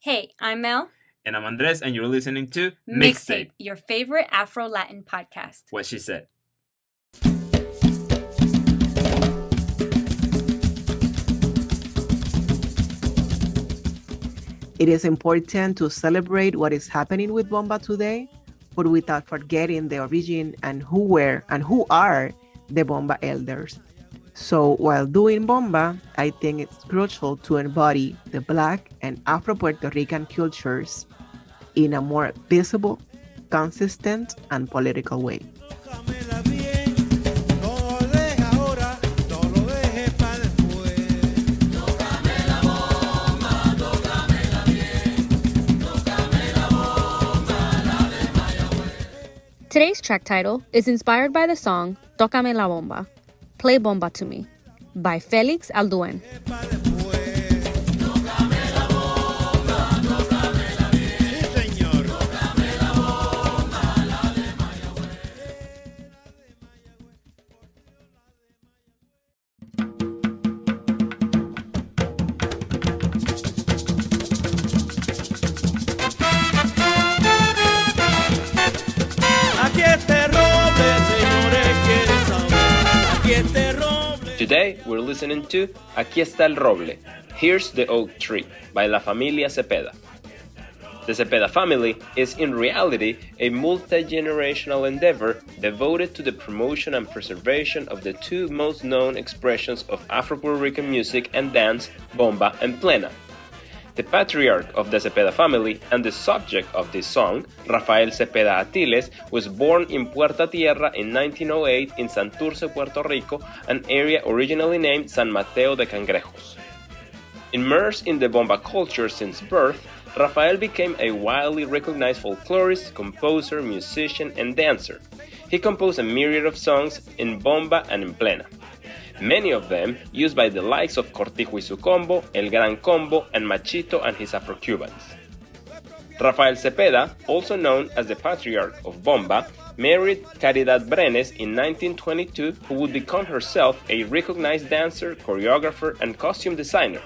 Hey, I'm Mel. And I'm Andres, and you're listening to Mixtape, your favorite Afro-Latin podcast. What she said. It is important to celebrate what is happening with Bomba today, but without forgetting the origin and who were and who are the Bomba elders. So while doing Bomba, I think it's crucial to embody the Black and Afro-Puerto Rican cultures in a more visible, consistent, and political way. Today's track title is inspired by the song Tócame la bomba, Play Bomba to Me, by Felix Alduen. Today we're listening to Aquí está el roble, Here's the Oak Tree by La Familia Cepeda. The Cepeda family is in reality a multi-generational endeavor devoted to the promotion and preservation of the two most known expressions of Afro-Puerto Rican music and dance, bomba and plena. The patriarch of the Cepeda family and the subject of this song, Rafael Cepeda Atiles, was born in Puerta Tierra in 1908 in Santurce, Puerto Rico, an area originally named San Mateo de Cangrejos. Immersed in the bomba culture since birth, Rafael became a widely recognized folklorist, composer, musician, and dancer. He composed a myriad of songs in bomba and in plena, many of them used by the likes of Cortijo y su Combo, El Gran Combo, and Machito and his Afro-Cubans. Rafael Cepeda, also known as the patriarch of bomba, married Caridad Brenes in 1922, who would become herself a recognized dancer, choreographer, and costume designer.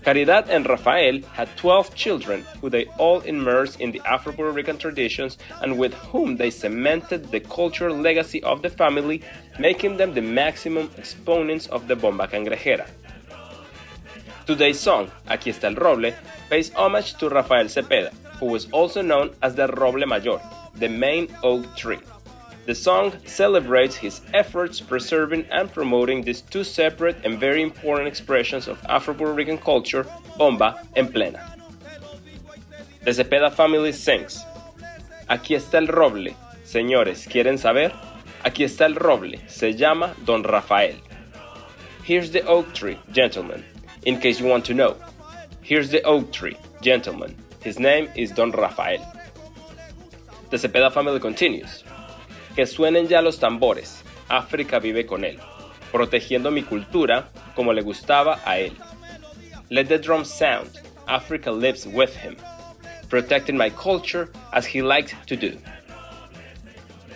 Caridad and Rafael had 12 children who they all immersed in the Afro-Puerto Rican traditions and with whom they cemented the cultural legacy of the family, making them the maximum exponents of the bomba cangrejera. Today's song, Aquí está el roble, pays homage to Rafael Cepeda, who was also known as the Roble Mayor, the main oak tree. The song celebrates his efforts preserving and promoting these two separate and very important expressions of Afro-Puerto Rican culture, bomba and plena. The Cepeda family sings, Aquí está el roble, señores, ¿quieren saber? Aquí está el roble, se llama Don Rafael. Here's the oak tree, gentlemen, in case you want to know. Here's the oak tree, gentlemen, his name is Don Rafael. The Cepeda family continues. Que suenen ya los tambores, África vive con él, protegiendo mi cultura como le gustaba a él. Let the drums sound, Africa lives with him, protecting my culture as he liked to do.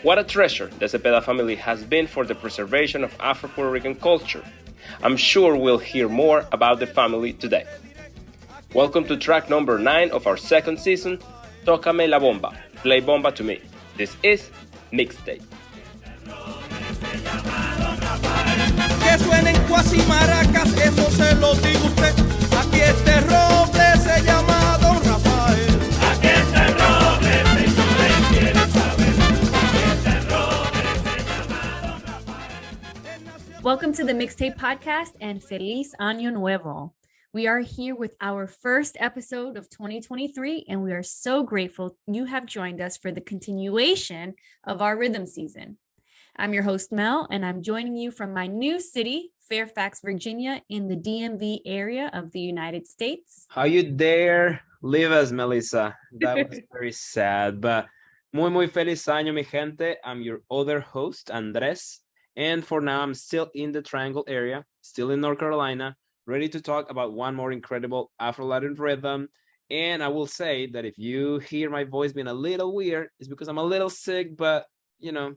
What a treasure the Cepeda family has been for the preservation of Afro-Puerto Rican culture. I'm sure we'll hear more about the family today. Welcome to track number 9 of our second season, Tócame la bomba, Play Bomba to Me. This is Mixtape. Que suenen cuasi maracas, eso se lo digo usted. Aquí este roble se llama Don Rafael. Aquí este roble, señores, quieren saber. Aquí este roble se llama Don Rafael. Welcome to the Mixtape podcast and Feliz Año Nuevo. We are here with our first episode of 2023, and we are so grateful you have joined us for the continuation of our rhythm season. I'm your host, Mel, and I'm joining you from my new city, Fairfax, Virginia, in the DMV area of the United States. How you dare leave us, Melissa? That was very sad, but muy feliz año, mi gente. I'm your other host, Andres, and for now, I'm still in the Triangle area, still in North Carolina, ready to talk about one more incredible Afro-Latin rhythm. And I will say that if you hear my voice being a little weird, it's because I'm a little sick, but,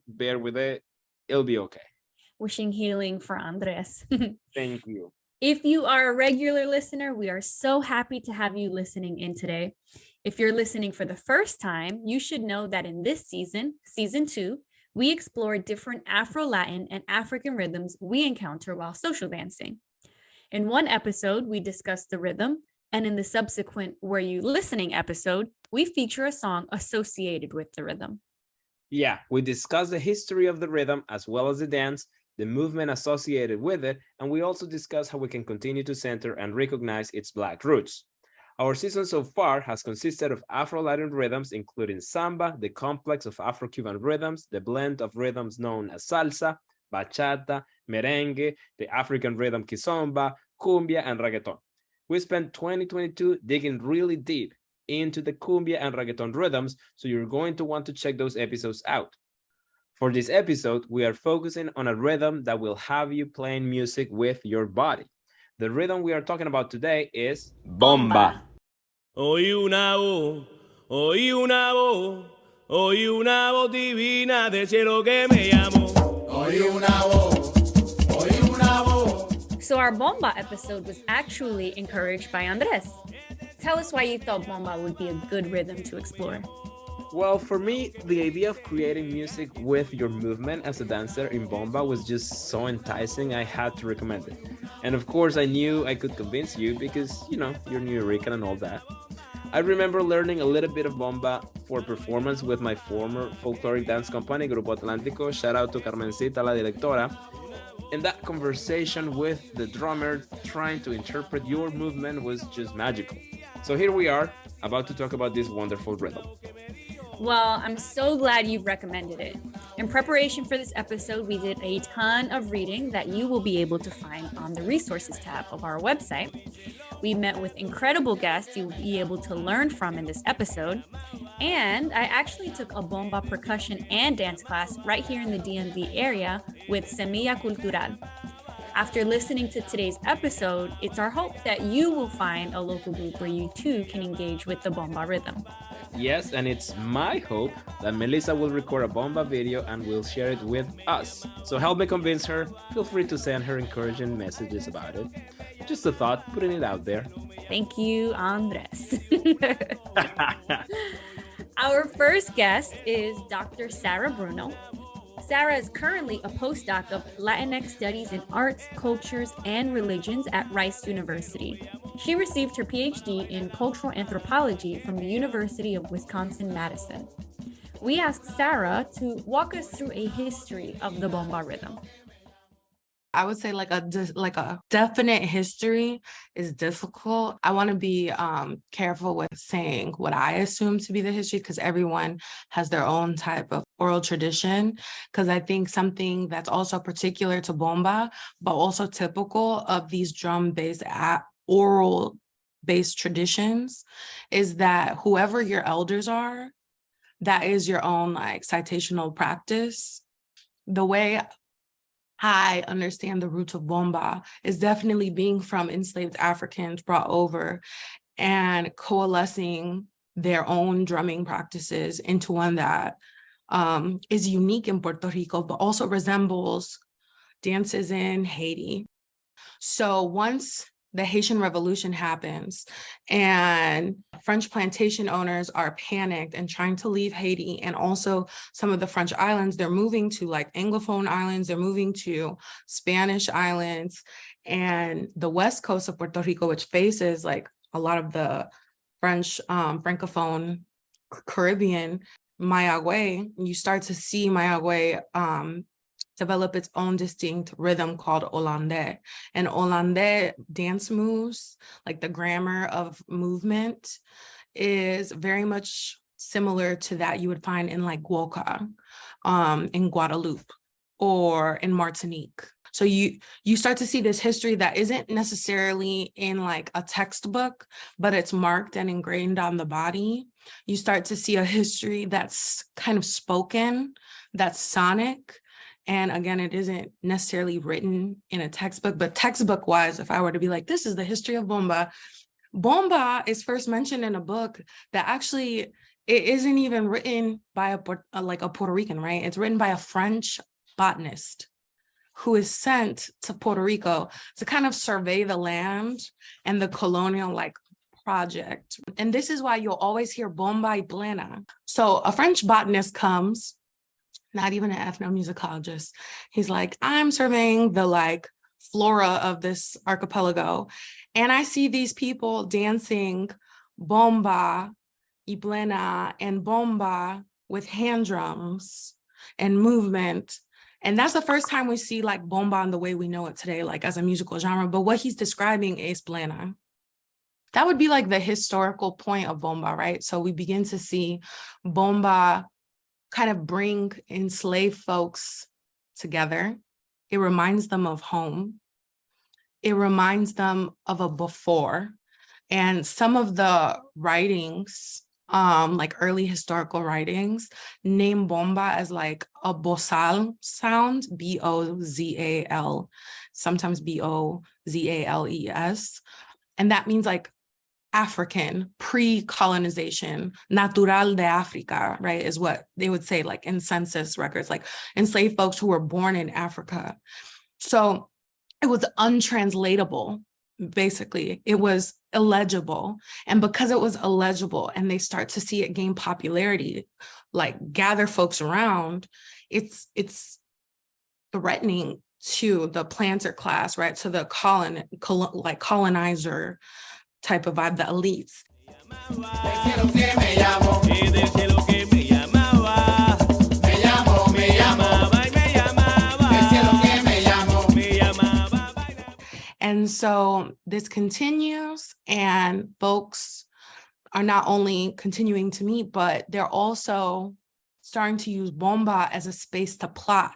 bear with it. It'll be okay. Wishing healing for Andres. Thank you. If you are a regular listener, we are so happy to have you listening in today. If you're listening for the first time, you should know that in this season, season 2, we explore different Afro-Latin and African rhythms we encounter while social dancing. In one episode, we discussed the rhythm, and in the subsequent Were You Listening episode, we feature a song associated with the rhythm. Yeah, we discuss the history of the rhythm as well as the dance, the movement associated with it, and we also discuss how we can continue to center and recognize its Black roots. Our season so far has consisted of Afro-Latin rhythms, including samba, the complex of Afro-Cuban rhythms, the blend of rhythms known as salsa, bachata, merengue, the African rhythm kizomba, cumbia, and reggaeton. We spent 2022 digging really deep into the cumbia and reggaeton rhythms, so you're going to want to check those episodes out. For this episode, we are focusing on a rhythm that will have you playing music with your body. The rhythm we are talking about today is Bomba. Oí una voz, oí una voz, oí una voz divina del cielo que me llamó. Oí una voz, oí una voz. So our Bomba episode was actually encouraged by Andres. Tell us why you thought Bomba would be a good rhythm to explore. Well, for me, the idea of creating music with your movement as a dancer in Bomba was just so enticing, I had to recommend it. And of course, I knew I could convince you because, you're New Rican and all that. I remember learning a little bit of Bomba for performance with my former folkloric dance company, Grupo Atlántico. Shout out to Carmencita, la directora. And that conversation with the drummer trying to interpret your movement was just magical. So here we are, about to talk about this wonderful rhythm. Well, I'm so glad you've recommended it. In preparation for this episode, we did a ton of reading that you will be able to find on the resources tab of our website. We met with incredible guests you'll be able to learn from in this episode. And I actually took a bomba percussion and dance class right here in the DMV area with Semilla Cultural. After listening to today's episode, it's our hope that you will find a local group where you too can engage with the bomba rhythm. Yes, and it's my hope that Melissa will record a Bomba video and will share it with us. So help me convince her. Feel free to send her encouraging messages about it. Just a thought, putting it out there. Thank you, Andres. Our first guest is Dr. Sarah Bruno. Sarah is currently a postdoc of Latinx Studies in Arts, Cultures, and Religions at Rice University. She received her PhD in Cultural Anthropology from the University of Wisconsin-Madison. We asked Sarah to walk us through a history of the bomba rhythm. I would say like a definite history is difficult. I want to be careful with saying what I assume to be the history because everyone has their own type of oral tradition. Because I think something that's also particular to bomba, but also typical of these drum-based oral-based traditions is that whoever your elders are, that is your own like citational practice. The way I understand the roots of bomba is definitely being from enslaved Africans brought over and coalescing their own drumming practices into one that is unique in Puerto Rico, but also resembles dances in Haiti. So once the Haitian Revolution happens and French plantation owners are panicked and trying to leave Haiti, and also some of the French islands, they're moving to like Anglophone islands, they're moving to Spanish islands, and the west coast of Puerto Rico, which faces like a lot of the French Francophone Caribbean, Mayagüez, you start to see Mayagüez develop its own distinct rhythm called Hollandais. And Hollandais dance moves, like the grammar of movement, is very much similar to that you would find in like Guoca, in Guadeloupe, or in Martinique. So you start to see this history that isn't necessarily in like a textbook, but it's marked and ingrained on the body. You start to see a history that's kind of spoken, that's sonic. And again, it isn't necessarily written in a textbook, but textbook wise, if I were to be like, this is the history of bomba, bomba is first mentioned in a book that actually it isn't even written by a Puerto Rican, right? It's written by a French botanist who is sent to Puerto Rico to kind of survey the land and the colonial project. And this is why you'll always hear Bomba y plena. So a French botanist comes, not even an ethnomusicologist. He's like, I'm surveying the flora of this archipelago. And I see these people dancing bomba y plena and bomba with hand drums and movement. And that's the first time we see bomba in the way we know it today, as a musical genre. But what he's describing is plena. That would be the historical point of bomba, right? So we begin to see bomba kind of bring enslaved folks together. It reminds them of home. It reminds them of a before. And some of the writings, early historical writings, name bomba as a bozal sound, B-O-Z-A-L, sometimes B-O-Z-A-L-E-S. And that means African, pre-colonization, natural de Africa, right, is what they would say in census records, enslaved folks who were born in Africa. So it was untranslatable, basically. It was illegible. And because it was illegible and they start to see it gain popularity, gather folks around, it's threatening to the planter class, right, to the colonizer type of vibe, the elites. And so this continues, and folks are not only continuing to meet, but they're also starting to use bomba as a space to plot,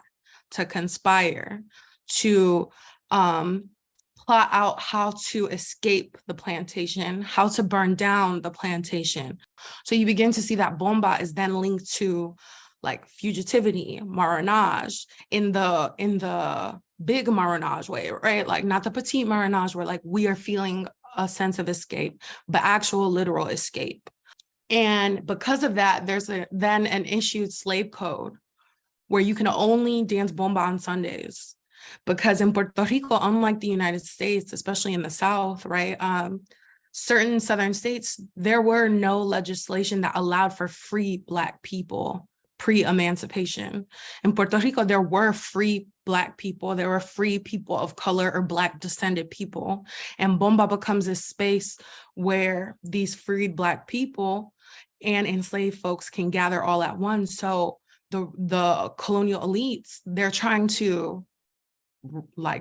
to conspire, to plot out how to escape the plantation, how to burn down the plantation. So you begin to see that bomba is then linked to fugitivity, marronage, in the big marronage way, right? Not the petite marronage where we are feeling a sense of escape, but actual literal escape. And because of that, there's then an issued slave code where you can only dance bomba on Sundays. Because in Puerto Rico, unlike the United States, especially in the South, right, certain Southern states, there were no legislation that allowed for free Black people pre-emancipation. In Puerto Rico, there were free Black people, there were free people of color or Black descended people. And bomba becomes a space where these freed Black people and enslaved folks can gather all at once. So the colonial elites, they're trying to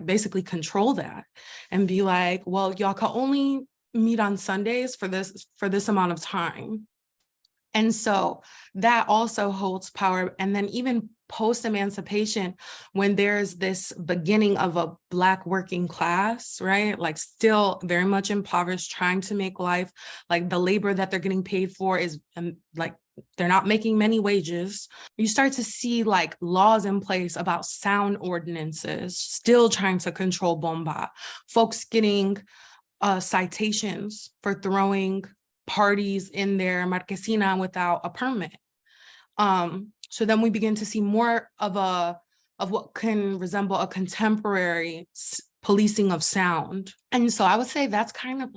basically control that and be well, y'all can only meet on Sundays for this amount of time. And so that also holds power. And then even post-emancipation, when there's this beginning of a Black working class, right, still very much impoverished, trying to make life, the labor that they're getting paid for is they're not making many wages. You start to see laws in place about sound ordinances, still trying to control bomba. Folks getting citations for throwing parties in their marquesina without a permit. So then we begin to see more of what can resemble a contemporary policing of sound. And so I would say that's kind of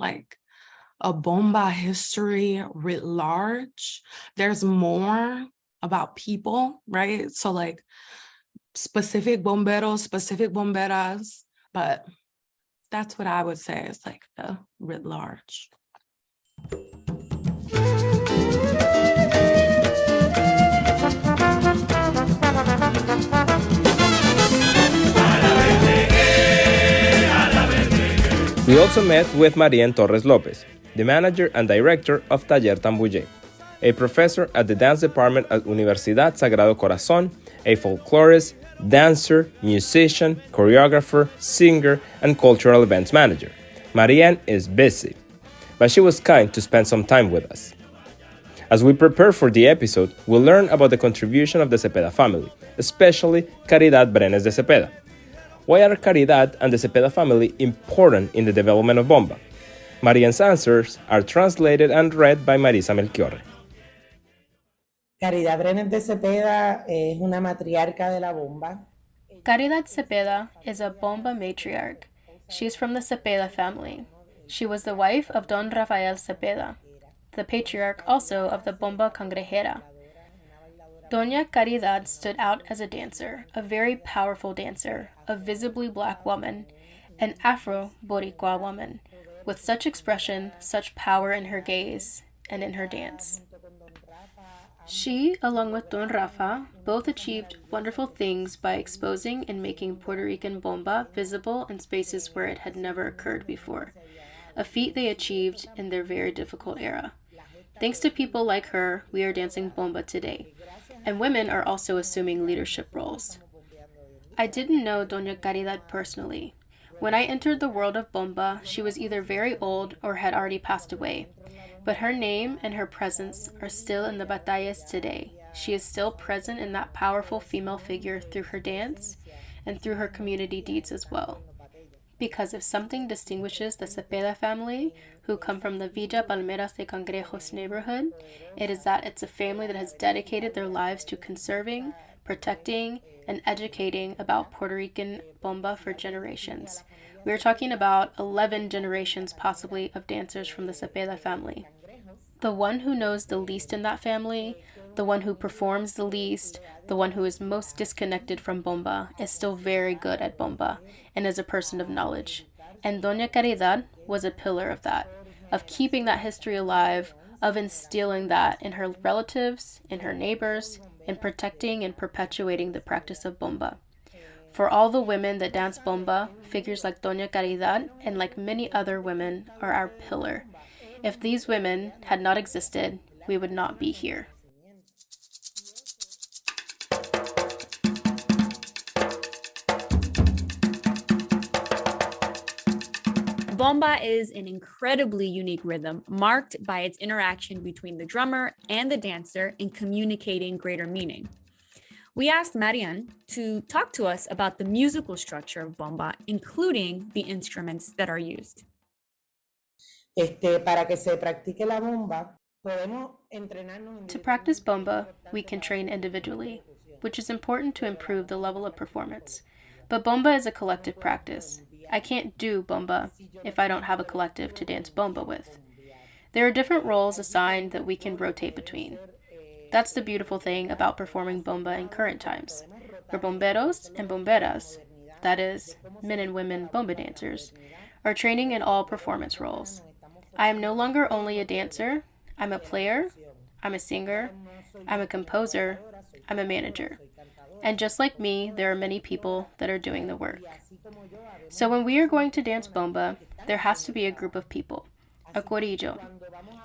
a bomba history writ large. There's more about people, right? So specific bomberos, specific bomberas, but that's what I would say is the writ large. We also met with Marién Torres López, the manager and director of Taller Tambuyé, a professor at the dance department at Universidad Sagrado Corazón, a folklorist, dancer, musician, choreographer, singer, and cultural events manager. Marién is busy, but she was kind to spend some time with us. As we prepare for the episode, we'll learn about the contribution of the Cepeda family, especially Caridad Brenes de Cepeda. Why are Caridad and the Cepeda family important in the development of bomba? Marién's answers are translated and read by Marisa Melchiorre. Caridad Brenes de Cepeda es una matriarca de la bomba. Caridad Cepeda is a Bomba matriarch. She's from the Cepeda family. She was the wife of Don Rafael Cepeda, the patriarch also of the Bomba Cangrejera. Doña Caridad stood out as a dancer, a very powerful dancer, a visibly black woman, an Afro-Boricua woman, with such expression, such power in her gaze, and in her dance. She, along with Don Rafa, both achieved wonderful things by exposing and making Puerto Rican bomba visible in spaces where it had never occurred before, a feat they achieved in their very difficult era. Thanks to people like her, we are dancing bomba today, and women are also assuming leadership roles. I didn't know Doña Caridad personally. When I entered the world of bomba, she was either very old or had already passed away. But her name and her presence are still in the batallas today. She is still present in that powerful female figure through her dance and through her community deeds as well. Because if something distinguishes the Cepeda family, who come from the Villa Palmeras de Cangrejos neighborhood, it is that it's a family that has dedicated their lives to conserving, protecting, and educating about Puerto Rican bomba for generations. We are talking about 11 generations possibly of dancers from the Cepeda family. The one who knows the least in that family, the one who performs the least, the one who is most disconnected from bomba, is still very good at bomba and is a person of knowledge. And Doña Caridad was a pillar of that, of keeping that history alive, of instilling that in her relatives, in her neighbors, and protecting and perpetuating the practice of bomba. For all the women that dance bomba, figures like Doña Caridad and like many other women are our pillar. If these women had not existed, we would not be here. Bomba is an incredibly unique rhythm marked by its interaction between the drummer and the dancer in communicating greater meaning. We asked Marién to talk to us about the musical structure of bomba, including the instruments that are used. To practice bomba, we can train individually, which is important to improve the level of performance. But bomba is a collective practice. I can't do bomba if I don't have a collective to dance bomba with. There are different roles assigned that we can rotate between. That's the beautiful thing about performing bomba in current times, where bomberos and bomberas, that is, men and women bomba dancers, are training in all performance roles. I am no longer only a dancer, I'm a player, I'm a singer, I'm a composer, I'm a manager. And just like me, there are many people that are doing the work. So when we are going to dance bomba, there has to be a group of people, a corillo.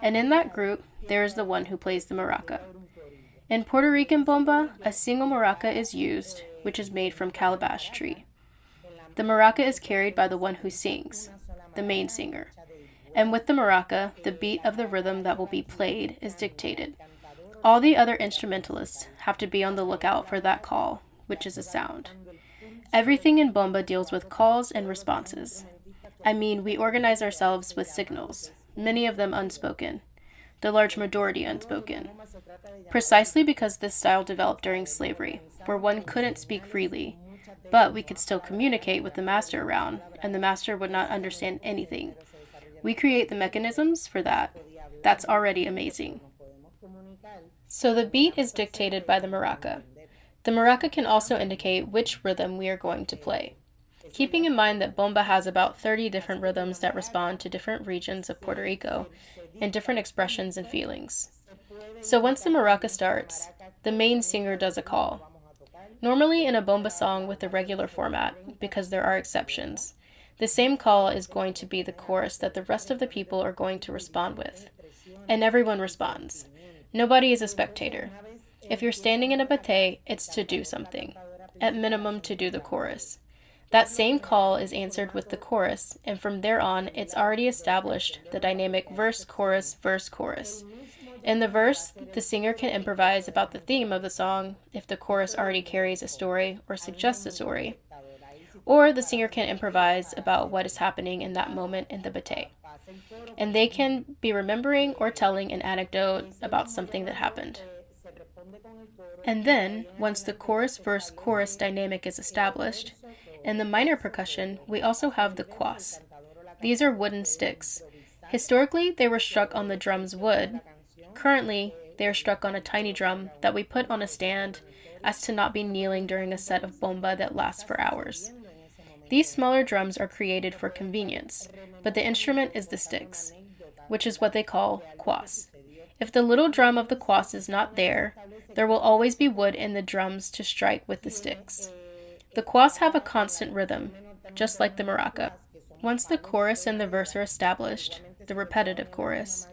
And in that group, there is the one who plays the maraca. In Puerto Rican bomba, a single maraca is used, which is made from calabash tree. The maraca is carried by the one who sings, the main singer. And with the maraca, the beat of the rhythm that will be played is dictated. All the other instrumentalists have to be on the lookout for that call, which is a sound. Everything in bomba deals with calls and responses. I mean, we organize ourselves with signals, many of them unspoken, the large majority unspoken. Precisely because this style developed during slavery, where one couldn't speak freely, but we could still communicate with the master around, and the master would not understand anything. We create the mechanisms for that. That's already amazing. So the beat is dictated by the maraca. The maraca can also indicate which rhythm we are going to play. Keeping in mind that bomba has about 30 different rhythms that respond to different regions of Puerto Rico and different expressions and feelings. So once the maraca starts, the main singer does a call. Normally in a bomba song with the regular format, because there are exceptions, the same call is going to be the chorus that the rest of the people are going to respond with. And everyone responds. Nobody is a spectator. If you're standing in a batey, it's to do something, at minimum to do the chorus. That same call is answered with the chorus, and from there on, it's already established the dynamic verse, chorus, verse, chorus. In the verse, the singer can improvise about the theme of the song if the chorus already carries a story or suggests a story. Or the singer can improvise about what is happening in that moment in the batey. And they can be remembering or telling an anecdote about something that happened. And then, once the chorus-verse-chorus dynamic is established, in the minor percussion, we also have the quas. These are wooden sticks. Historically, they were struck on the drum's wood. Currently, they are struck on a tiny drum that we put on a stand as to not be kneeling during a set of bomba that lasts for hours. These smaller drums are created for convenience, but the instrument is the sticks, which is what they call quas. If the little drum of the quas is not there will always be wood in the drums to strike with the sticks. The quas have a constant rhythm, just like the maraca. Once the chorus and the verse are established, the repetitive chorus,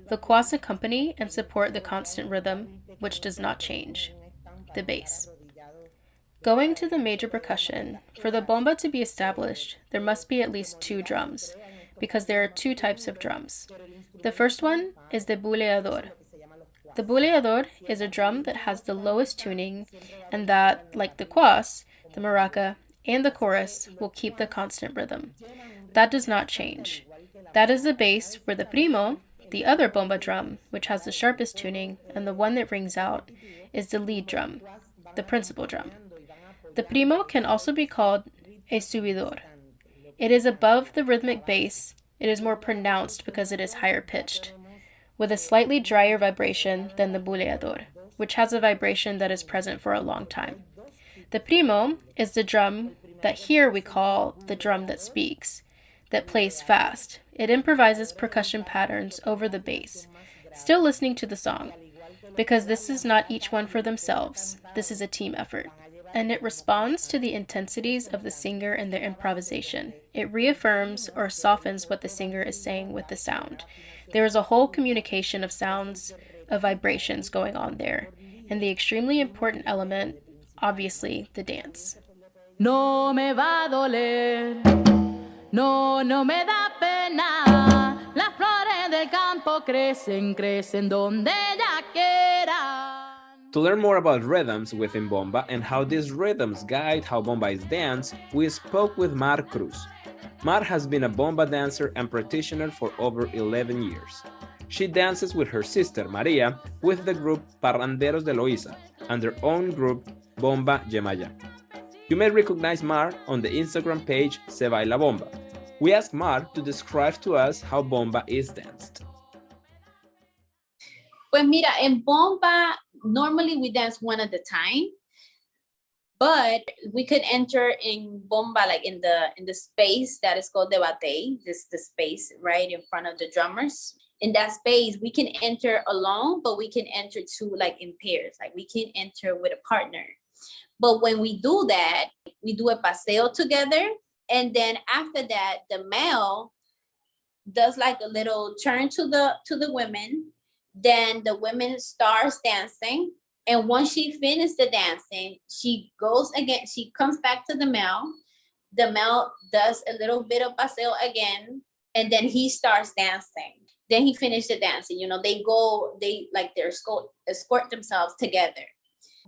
the quas accompany and support the constant rhythm, which does not change, the bass. Going to the major percussion, for the bomba to be established, there must be at least 2 drums, because there are 2 types of drums. The first one is the buleador. The buleador is a drum that has the lowest tuning and that, like the quas, the maraca, and the chorus, will keep the constant rhythm. That does not change. That is the bass where the primo, the other bomba drum, which has the sharpest tuning, and the one that rings out, is the lead drum, the principal drum. The primo can also be called a subidor. It is above the rhythmic bass. It is more pronounced because it is higher pitched, with a slightly drier vibration than the buleador, which has a vibration that is present for a long time. The primo is the drum that here we call the drum that speaks, that plays fast. It improvises percussion patterns over the bass, still listening to the song, because this is not each one for themselves. This is a team effort. And it responds to the intensities of the singer and their improvisation. It reaffirms or softens what the singer is saying with the sound. There is a whole communication of sounds, of vibrations going on there, and the extremely important element, obviously, the dance. No me va a doler, no me da pena, las flores del campo crecen donde ella quiera. To learn more about rhythms within bomba and how these rhythms guide how bomba is danced, we spoke with Mar Cruz. Mar has been a bomba dancer and practitioner for over 11 years. She dances with her sister Maria with the group Parranderos de Loíza and their own group Bomba Yemaya. You may recognize Mar on the Instagram page Se Baila Bomba. We asked Mar to describe to us how bomba is danced. Pues mira, en bomba, normally we dance one at a time, but we could enter in bomba like in the space that is called debate, this the space right in front of the drummers. In that space, we can enter alone, but we can enter too like in pairs, like we can enter with a partner. But when we do that, we do a paseo together, and then after that, the male does like a little turn to the women. Then the women starts dancing, and once she finishes the dancing, she goes again. She comes back to the male. The male does a little bit of paseo again, and then he starts dancing. Then he finished the dancing. You know, they escort themselves together.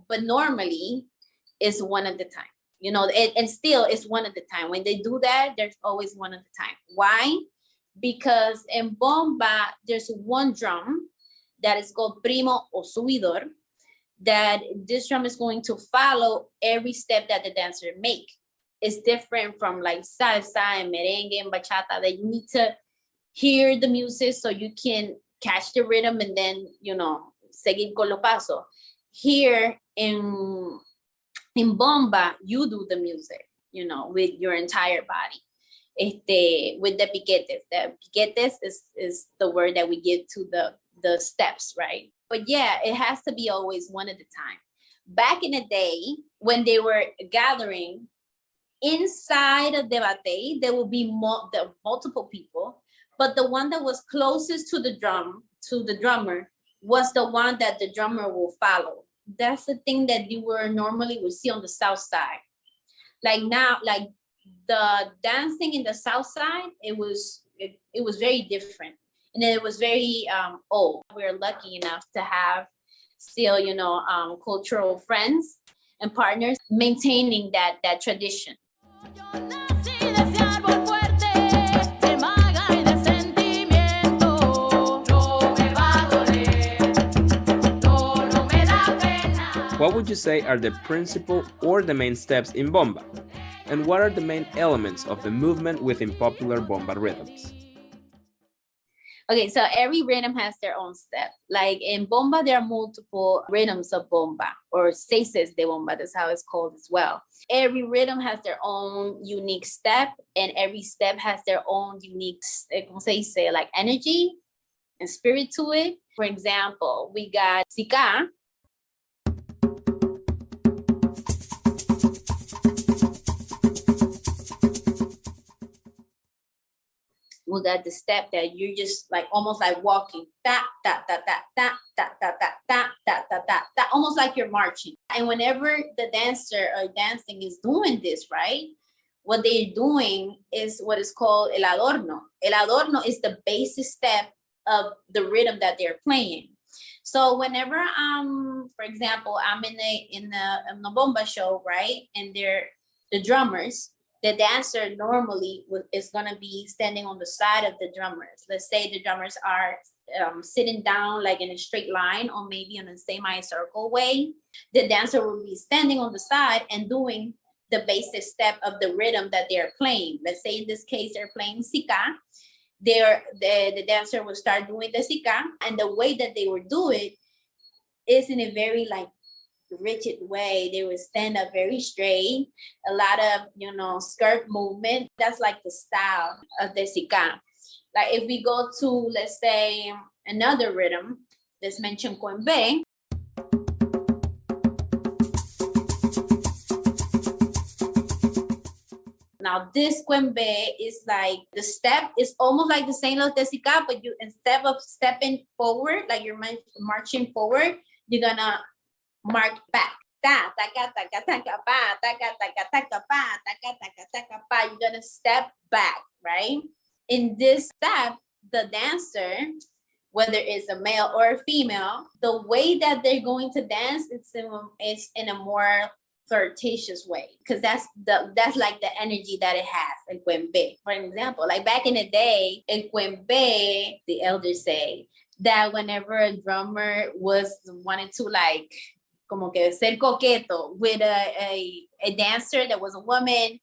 But normally, it's one at a time. You know, and still it's one at a time. When they do that, there's always one at a time. Why? Because in bomba, there's one drum that is called primo or subidor, that this drum is going to follow every step that the dancer make. It's different from like salsa and merengue and bachata, that you need to hear the music so you can catch the rhythm and then, you know, seguir con los pasos. Here in bomba, you do the music, you know, with your entire body. With the piquetes. The piquetes is the word that we give to the steps, right? But yeah, it has to be always one at a time. Back in the day, when they were gathering inside of debate, there will be multiple people, but the one that was closest to the drummer, was the one that the drummer will follow. That's the thing that you normally would see on the South Side. Like now, like the dancing in the South Side, it was very different. And it was very old. We're lucky enough to have still, you know, cultural friends and partners maintaining that tradition. What would you say are the principal or the main steps in bomba? And what are the main elements of the movement within popular bomba rhythms? Okay, so every rhythm has their own step. Like in bomba, there are multiple rhythms of bomba, or seis de bomba, that's how it's called as well. Every rhythm has their own unique step, and every step has their own unique, como se dice, like energy and spirit to it. For example, we got sika. We got the step that you're just like almost like walking, ta ta ta ta ta ta ta ta ta ta ta ta ta, almost like you're marching. And whenever the dancer or dancing is doing this, right, what they're doing is what is called el adorno. El adorno is the basic step of the rhythm that they're playing. So whenever for example, I'm in the bomba show, right, and they're the drummers. The dancer normally is going to be standing on the side of the drummers. Let's say the drummers are sitting down like in a straight line or maybe in a semicircle way. The dancer will be standing on the side and doing the basic step of the rhythm that they're playing. Let's say in this case, they're playing sika. The dancer will start doing the sika, and the way that they will do it is in a very like rigid way. They would stand up very straight, a lot of skirt movement. That's like the style of the sika. Like if we go to, let's say, another rhythm, let's mention kwembe. Now this kwembe is like, the step is almost like the same as the sika, but you, instead of stepping forward, like you're marching forward, you're gonna mark back. Ta taka taka taka pa, taka taka taka pa, taka taka taka pa. You're gonna step back, right? In this step, the dancer, whether it's a male or a female, the way that they're going to dance is in a more flirtatious way, because that's like the energy that it has in kwembe. For example, like back in the day, in kwembe, the elders say that whenever a drummer wanted to like como que ser coqueto with a dancer that was a woman,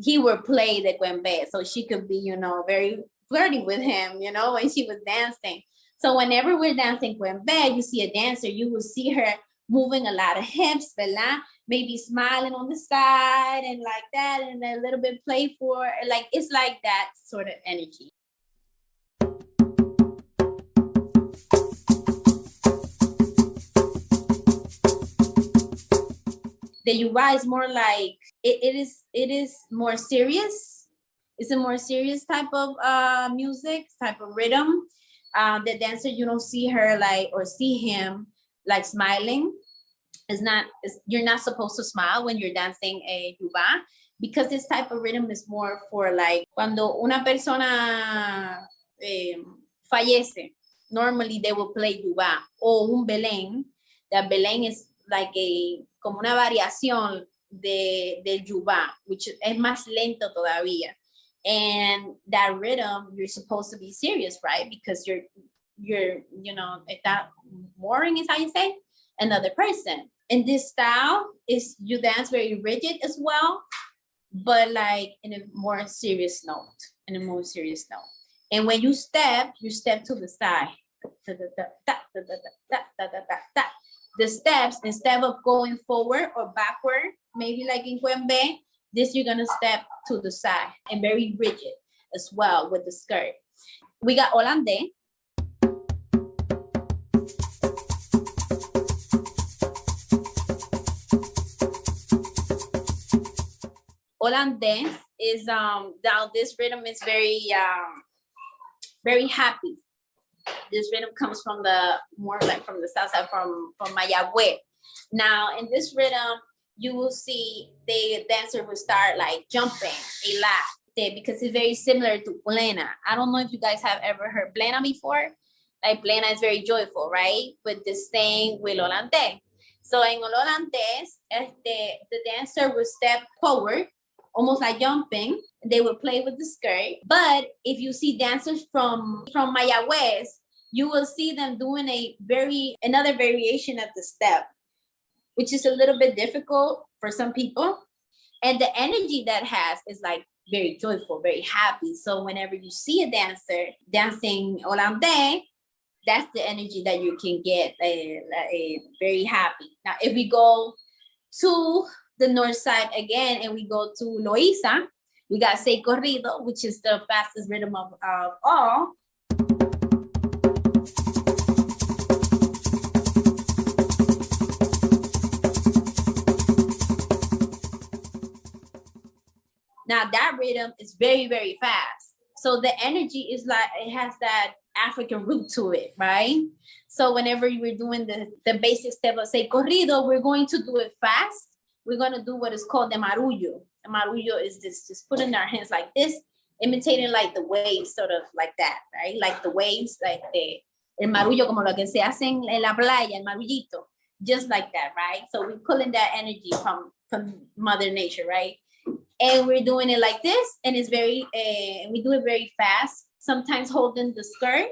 he would play the kwembe so she could be, very flirty with him, when she was dancing. So whenever we're dancing kwembe, you see a dancer, you will see her moving a lot of hips, ¿verdad? Maybe smiling on the side and like that, and a little bit playful. Like it's like that sort of energy. The yuba is more like it is more serious. It's a more serious type of music, type of rhythm. The dancer, you don't see her like or see him like smiling. You're not supposed to smile when you're dancing a yuba, because this type of rhythm is more for like cuando una persona fallece. Normally they will play yuba or un belén. That belén is like como una variación del yuba, which es más lento todavía. And that rhythm, you're supposed to be serious, right? Because you're that mooring is how you say another person. And this style is you dance very rigid as well, but like in a more serious note, And when you step to the side. The steps, instead of going forward or backward, maybe like in kwembe, this you're gonna step to the side and very rigid as well with the skirt. We got holandés. Holandés is now this rhythm is very very happy. This rhythm comes from from the south side, from Mayagüez. Now in this rhythm, you will see the dancer will start like jumping a lot because it's very similar to plena. I don't know if you guys have ever heard plena before. Like plena is very joyful, right? But the same with holandés. So in holandés, the dancer will step forward, almost like jumping. They will play with the skirt. But if you see dancers from Mayagüez, you will see them doing another variation of the step, which is a little bit difficult for some people. And the energy that has is like very joyful, very happy. So whenever you see a dancer dancing Hollandais, that's the energy that you can get, very happy. Now, if we go to the north side again and we go to Loíza, we got Say Corrido, which is the fastest rhythm of all. Now that rhythm is very, very fast. So the energy is like, it has that African root to it, right? So whenever we're doing the basic step of Say Corrido, we're going to do it fast. We're going to do what is called the marullo. The marullo is this, just putting our hands like this, imitating like the waves, sort of like that, right? Like the waves, like el marullo, como lo que se hacen en la playa, el marullito, just like that, right? So we're pulling that energy from Mother Nature, right? And we're doing it like this, and it's very, we do it very fast, sometimes holding the skirt,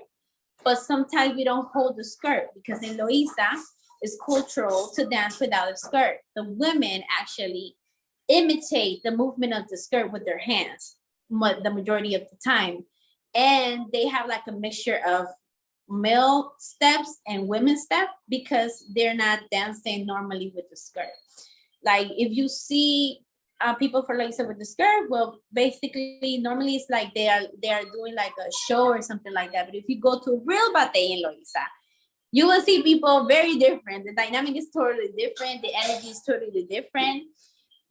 but sometimes we don't hold the skirt because in Loíza, it's cultural to dance without a skirt. The women actually imitate the movement of the skirt with their hands the majority of the time. And they have like a mixture of male steps and women's steps because they're not dancing normally with the skirt. Like if you see people for Loíza with the skirt, well, basically, normally it's like they are doing like a show or something like that. But if you go to real bate in Loíza, you will see people very different. The dynamic is totally different. The energy is totally different.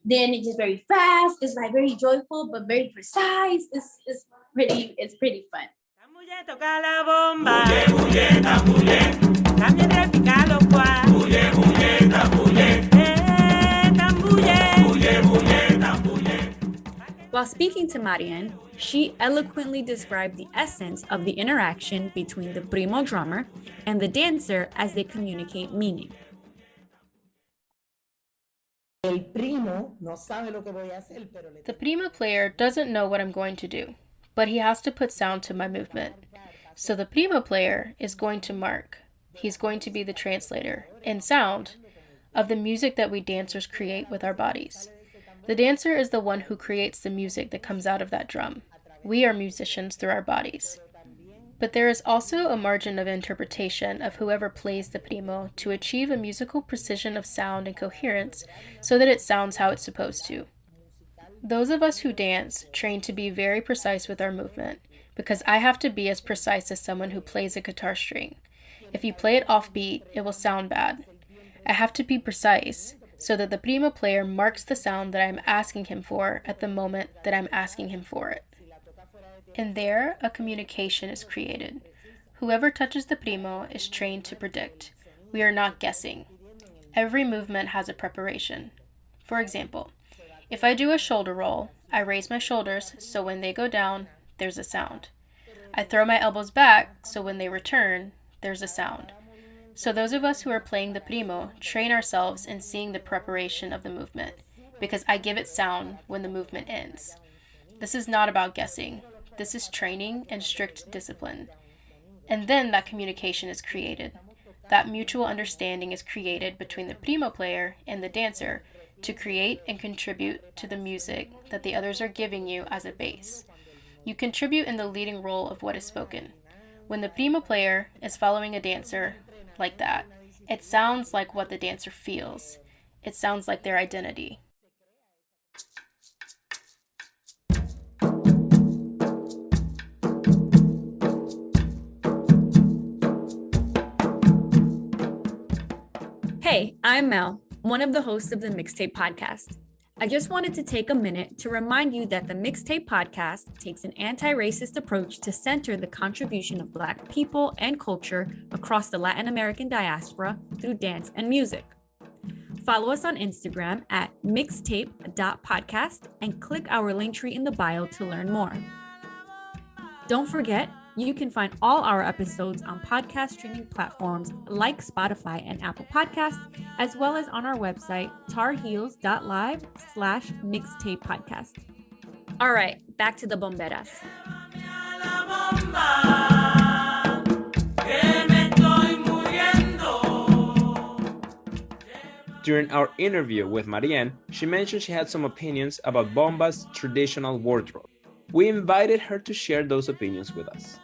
The energy is very fast. It's like very joyful, but very precise. It's pretty fun. Tambuyé toca la bomba. Tambuyé, tambuyé. También repica los cuas. Tambuyé, tambuyé. While speaking to Marién, she eloquently described the essence of the interaction between the primo drummer and the dancer as they communicate meaning. El primo no sabe lo que voy a hacer, pero The primo player doesn't know what I'm going to do, but he has to put sound to my movement. So the primo player is going to mark. He's going to be the translator, in sound, of the music that we dancers create with our bodies. The dancer is the one who creates the music that comes out of that drum. We are musicians through our bodies. But there is also a margin of interpretation of whoever plays the primo to achieve a musical precision of sound and coherence so that it sounds how it's supposed to. Those of us who dance train to be very precise with our movement, because I have to be as precise as someone who plays a guitar string. If you play it offbeat, it will sound bad. I have to be precise so that the primo player marks the sound that I'm asking him for at the moment that I'm asking him for it. And there, a communication is created. Whoever touches the primo is trained to predict. We are not guessing. Every movement has a preparation. For example, if I do a shoulder roll, I raise my shoulders so when they go down, there's a sound. I throw my elbows back so when they return, there's a sound. So those of us who are playing the primo train ourselves in seeing the preparation of the movement, because I give it sound when the movement ends. This is not about guessing. This is training and strict discipline. And then that communication is created. That mutual understanding is created between the primo player and the dancer to create and contribute to the music that the others are giving you as a base. You contribute in the leading role of what is spoken. When the primo player is following a dancer like that, it sounds like what the dancer feels. It sounds like their identity. Hey, I'm Mel, one of the hosts of the Mixtape Podcast. I just wanted to take a minute to remind you that the Mixtape Podcast takes an anti-racist approach to center the contribution of Black people and culture across the Latin American diaspora through dance and music. Follow us on Instagram at mixtape.podcast and click our link tree in the bio to learn more. Don't forget, you can find all our episodes on podcast streaming platforms like Spotify and Apple Podcasts, as well as on our website, tarheels.live/mixtapepodcast. All right, back to the bomberas. During our interview with Marién, she mentioned she had some opinions about Bomba's traditional wardrobe. We invited her to share those opinions with us.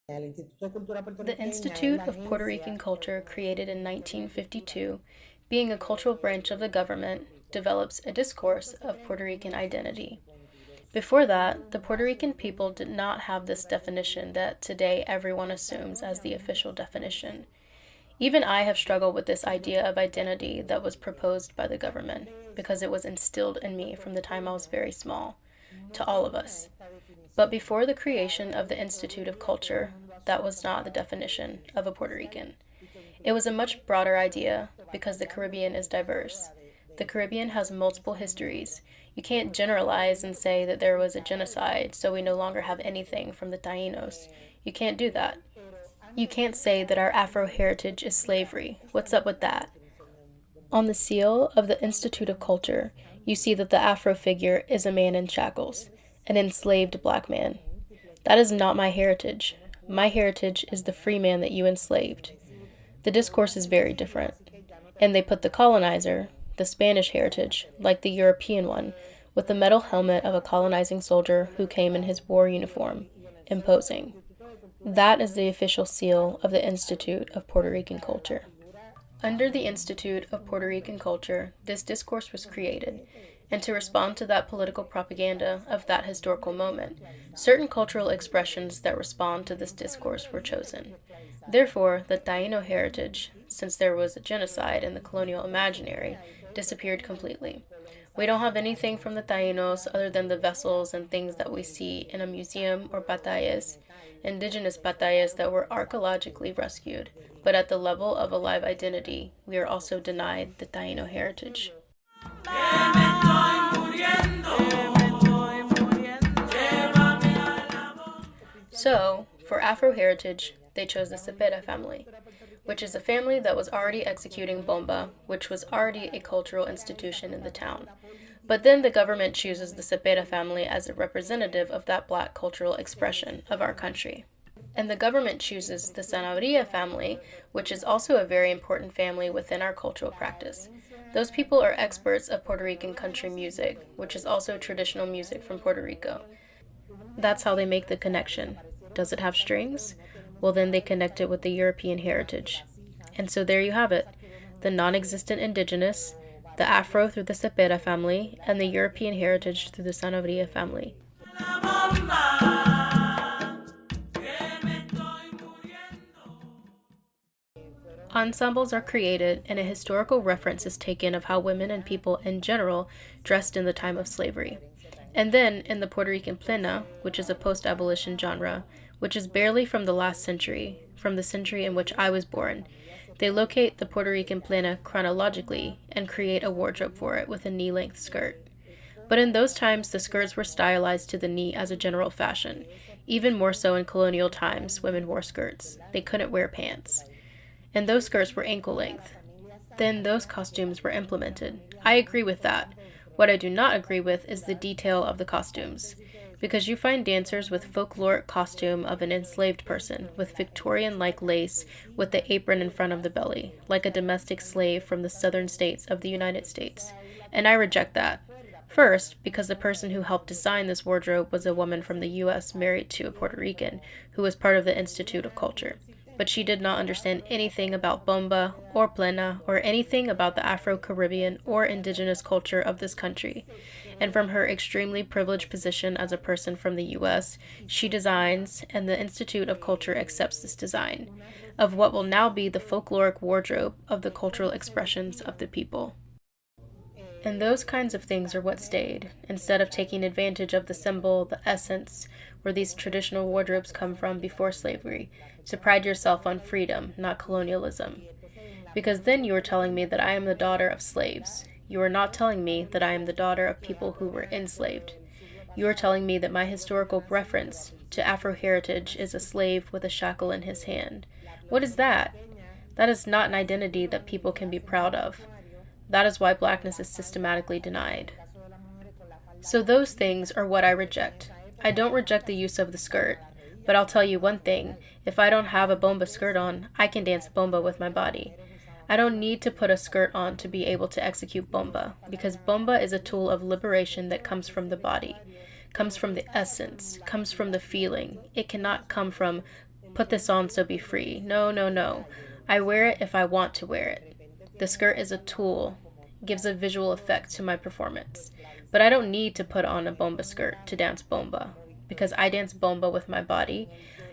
The Institute of Puerto Rican Culture, created in 1952, being a cultural branch of the government, develops a discourse of Puerto Rican identity. Before that, the Puerto Rican people did not have this definition that today everyone assumes as the official definition. Even I have struggled with this idea of identity that was proposed by the government because it was instilled in me from the time I was very small, to all of us. But before the creation of the Institute of Culture, that was not the definition of a Puerto Rican. It was a much broader idea because the Caribbean is diverse. The Caribbean has multiple histories. You can't generalize and say that there was a genocide, so we no longer have anything from the Taínos. You can't do that. You can't say that our Afro heritage is slavery. What's up with that? On the seal of the Institute of Culture, you see that the Afro figure is a man in shackles, an enslaved black man. That is not my heritage. My heritage is the free man that you enslaved. The discourse is very different. And they put the colonizer, the Spanish heritage, like the European one, with the metal helmet of a colonizing soldier who came in his war uniform, imposing. That is the official seal of the Institute of Puerto Rican Culture. Under the Institute of Puerto Rican Culture, this discourse was created, and to respond to that political propaganda of that historical moment, certain cultural expressions that respond to this discourse were chosen. Therefore, the Taíno heritage, since there was a genocide in the colonial imaginary, disappeared completely. We don't have anything from the Taínos other than the vessels and things that we see in a museum or batallas, indigenous batallas that were archaeologically rescued, but at the level of a live identity, we are also denied the Taíno heritage. So, for Afro heritage, they chose the Cepeda family, which is a family that was already executing Bomba, which was already a cultural institution in the town. But then the government chooses the Cepeda family as a representative of that black cultural expression of our country. And the government chooses the Sanabria family, which is also a very important family within our cultural practice. Those people are experts of Puerto Rican country music, which is also traditional music from Puerto Rico. That's how they make the connection. Does it have strings? Well, then they connect it with the European heritage. And so there you have it, the non-existent indigenous, the Afro through the Cepeda family, and the European heritage through the Sanabria family. Ensembles are created, and a historical reference is taken of how women and people in general dressed in the time of slavery. And then, in the Puerto Rican plena, which is a post-abolition genre, which is barely from the last century, from the century in which I was born, they locate the Puerto Rican plena chronologically and create a wardrobe for it with a knee-length skirt. But in those times, the skirts were stylized to the knee as a general fashion. Even more so in colonial times, women wore skirts. They couldn't wear pants. And those skirts were ankle-length. Then those costumes were implemented. I agree with that. What I do not agree with is the detail of the costumes. Because you find dancers with folkloric costume of an enslaved person, with Victorian-like lace with the apron in front of the belly, like a domestic slave from the southern states of the United States. And I reject that. First, because the person who helped design this wardrobe was a woman from the U.S. married to a Puerto Rican, who was part of the Institute of Culture. But she did not understand anything about Bomba or plena or anything about the Afro-Caribbean or indigenous culture of this country. And from her extremely privileged position as a person from the U.S., she designs, and the Institute of Culture accepts this design, of what will now be the folkloric wardrobe of the cultural expressions of the people. And those kinds of things are what stayed, instead of taking advantage of the symbol, the essence, where these traditional wardrobes come from before slavery, to pride yourself on freedom, not colonialism. Because then you are telling me that I am the daughter of slaves. You are not telling me that I am the daughter of people who were enslaved. You are telling me that my historical reference to Afro heritage is a slave with a shackle in his hand. What is that? That is not an identity that people can be proud of. That is why blackness is systematically denied. So those things are what I reject. I don't reject the use of the skirt, but I'll tell you one thing, if I don't have a bomba skirt on, I can dance bomba with my body. I don't need to put a skirt on to be able to execute bomba, because bomba is a tool of liberation that comes from the body, comes from the essence, comes from the feeling. It cannot come from, put this on so be free. No, no, no. I wear it if I want to wear it. The skirt is a tool, gives a visual effect to my performance. But I don't need to put on a bomba skirt to dance bomba, because I dance bomba with my body,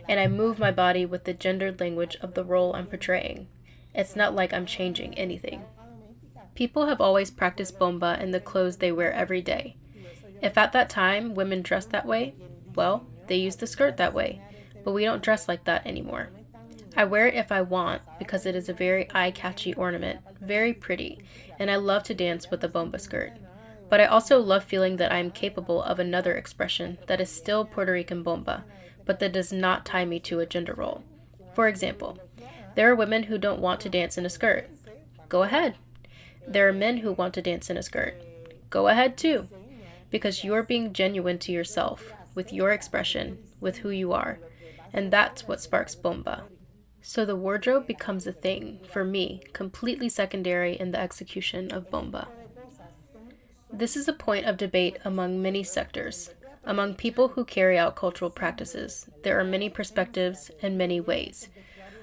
and I move my body with the gendered language of the role I'm portraying. It's not like I'm changing anything. People have always practiced bomba in the clothes they wear every day. If at that time women dressed that way, well, they used the skirt that way, but we don't dress like that anymore. I wear it if I want, because it is a very eye-catchy ornament, very pretty, and I love to dance with a bomba skirt. But I also love feeling that I am capable of another expression that is still Puerto Rican bomba, but that does not tie me to a gender role. For example, there are women who don't want to dance in a skirt. Go ahead. There are men who want to dance in a skirt. Go ahead too, because you're being genuine to yourself, with your expression, with who you are, and that's what sparks bomba. So the wardrobe becomes a thing, for me, completely secondary in the execution of bomba. This is a point of debate among many sectors. Among people who carry out cultural practices, there are many perspectives and many ways.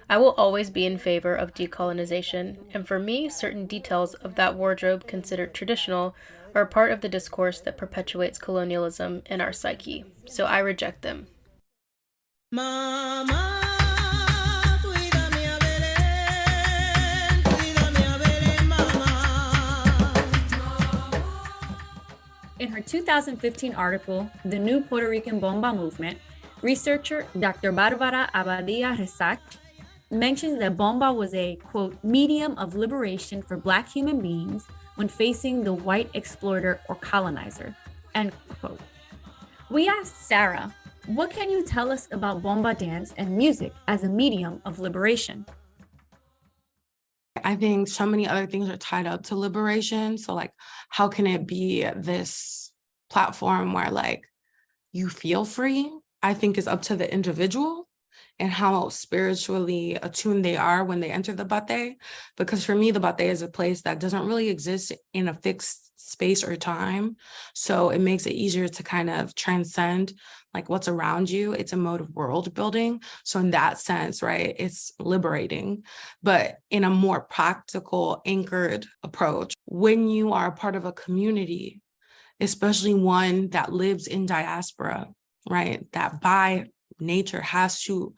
I will always be in favor of decolonization, and for me, certain details of that wardrobe considered traditional are part of the discourse that perpetuates colonialism in our psyche, so I reject them. Mama. In her 2015 article, The New Puerto Rican Bomba Movement, researcher Dr. Bárbara Abadía-Rexach mentions that bomba was a, quote, medium of liberation for Black human beings when facing the white exploiter or colonizer, end quote. We asked Sarah, what can you tell us about bomba dance and music as a medium of liberation? I think so many other things are tied up to liberation. So like, how can it be this platform where like you feel free? I think is up to the individual and how spiritually attuned they are when they enter the bate. Because for me, the bate is a place that doesn't really exist in a fixed space or time. So it makes it easier to kind of transcend like what's around you. It's a mode of world building. So in that sense, right, it's liberating, but in a more practical, anchored approach. When you are a part of a community, especially one that lives in diaspora, right, that by nature has to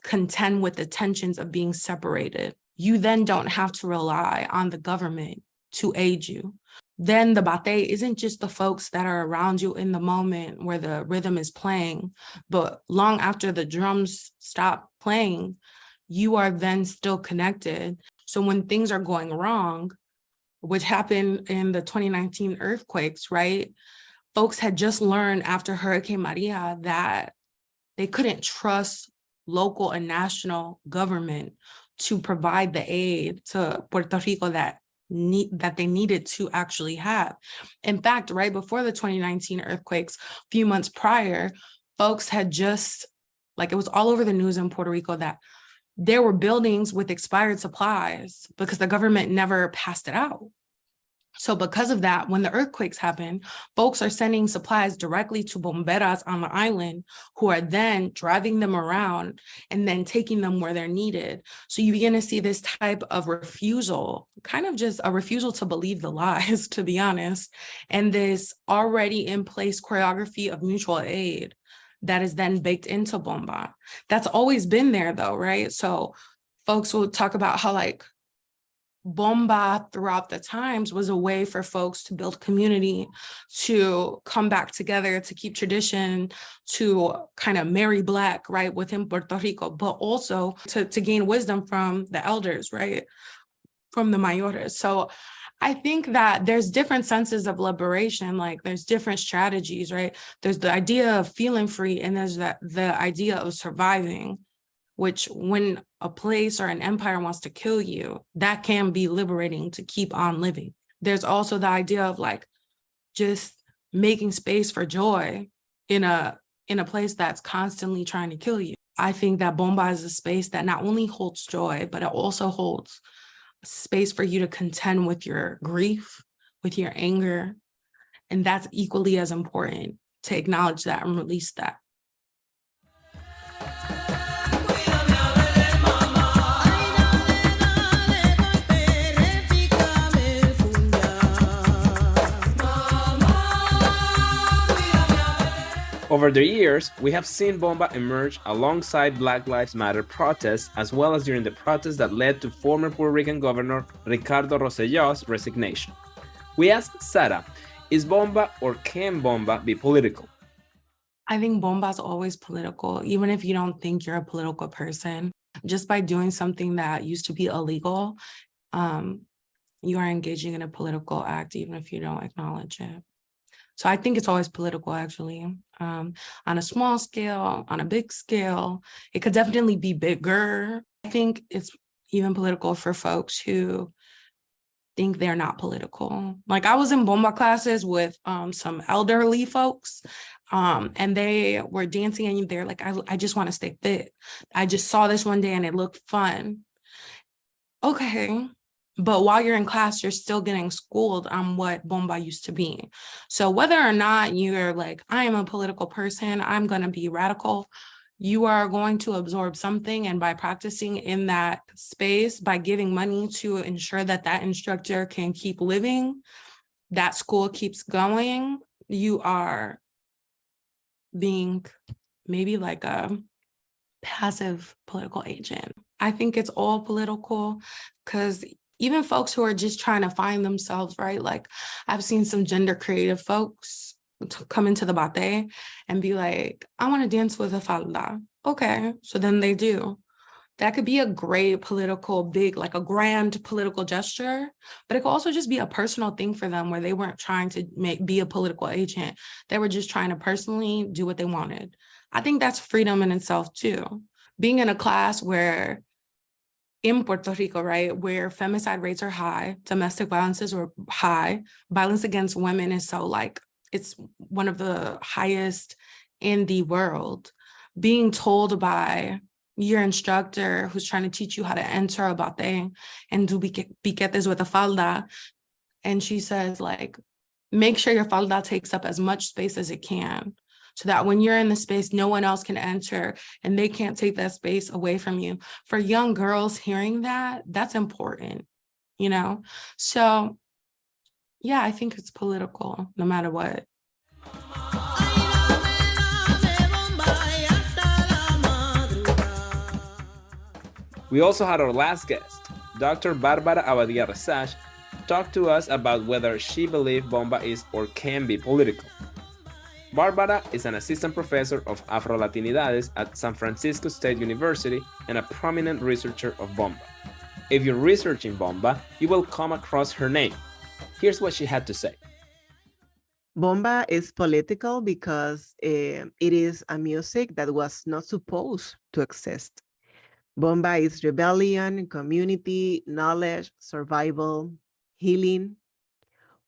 contend with the tensions of being separated, you then don't have to rely on the government to aid you. Then the bate isn't just the folks that are around you in the moment where the rhythm is playing, but long after the drums stop playing, you are then still connected. So when things are going wrong, which happened in the 2019 earthquakes, right? Folks had just learned after Hurricane Maria that they couldn't trust local and national government to provide the aid to Puerto Rico that they needed to actually have. In fact, right before the 2019 earthquakes, a few months prior, folks had just, like it was all over the news in Puerto Rico that there were buildings with expired supplies because the government never passed it out. So because of that, when the earthquakes happen, folks are sending supplies directly to bomberas on the island who are then driving them around and then taking them where they're needed. So you begin to see this type of refusal, kind of just a refusal to believe the lies, to be honest, and this already in place choreography of mutual aid that is then baked into bomba. That's always been there though, right? So folks will talk about how like bomba throughout the times was a way for folks to build community, to come back together, to keep tradition, to kind of marry Black, right, within Puerto Rico, but also to gain wisdom from the elders, right, from the mayores. So I think that there's different senses of liberation, like there's different strategies, right? There's the idea of feeling free, and there's the idea of surviving, which when a place or an empire wants to kill you, that can be liberating to keep on living. There's also the idea of like just making space for joy in a place that's constantly trying to kill you. I think that bomba is a space that not only holds joy, but it also holds space for you to contend with your grief, with your anger. And that's equally as important, to acknowledge that and release that. Over the years, we have seen Bomba emerge alongside Black Lives Matter protests, as well as during the protests that led to former Puerto Rican Governor Ricardo Rosselló's resignation. We asked Sarah, is Bomba or can Bomba be political? I think Bomba is always political, even if you don't think you're a political person. Just by doing something that used to be illegal, you are engaging in a political act, even if you don't acknowledge it. So I think it's always political, actually, on a small scale, on a big scale. It could definitely be bigger. I think it's even political for folks who think they're not political. Like, I was in Bomba classes with some elderly folks, and they were dancing, and they're like, I just want to stay fit. I just saw this one day and it looked fun. Okay. But while you're in class, you're still getting schooled on what Bomba used to be. So whether or not you're like, I am a political person, I'm going to be radical, you are going to absorb something. And by practicing in that space, by giving money to ensure that that instructor can keep living, that school keeps going, you are being maybe like a passive political agent. I think it's all political, because even folks who are just trying to find themselves, right? Like, I've seen some gender creative folks come into the bate and be like, I want to dance with a falda. Okay, so then they do. That could be a great political, big, like a grand political gesture, but it could also just be a personal thing for them where they weren't trying to be a political agent. They were just trying to personally do what they wanted. I think that's freedom in itself too. Being in a class where in Puerto Rico, right, where femicide rates are high, domestic violences are high, violence against women is so like, it's one of the highest in the world. Being told by your instructor who's trying to teach you how to enter a bate and do piquetes with a falda, and she says, like, make sure your falda takes up as much space as it can, so that when you're in the space, no one else can enter and they can't take that space away from you. For young girls hearing that, that's important, you know? So yeah, I think it's political no matter what. We also had our last guest, Dr. Bárbara Abadía-Rexach, talk to us about whether she believes Bomba is or can be political. Bárbara is an assistant professor of Afrolatinidades at San Francisco State University and a prominent researcher of Bomba. If you're researching Bomba, you will come across her name. Here's what she had to say. Bomba is political because it is a music that was not supposed to exist. Bomba is rebellion, community, knowledge, survival, healing,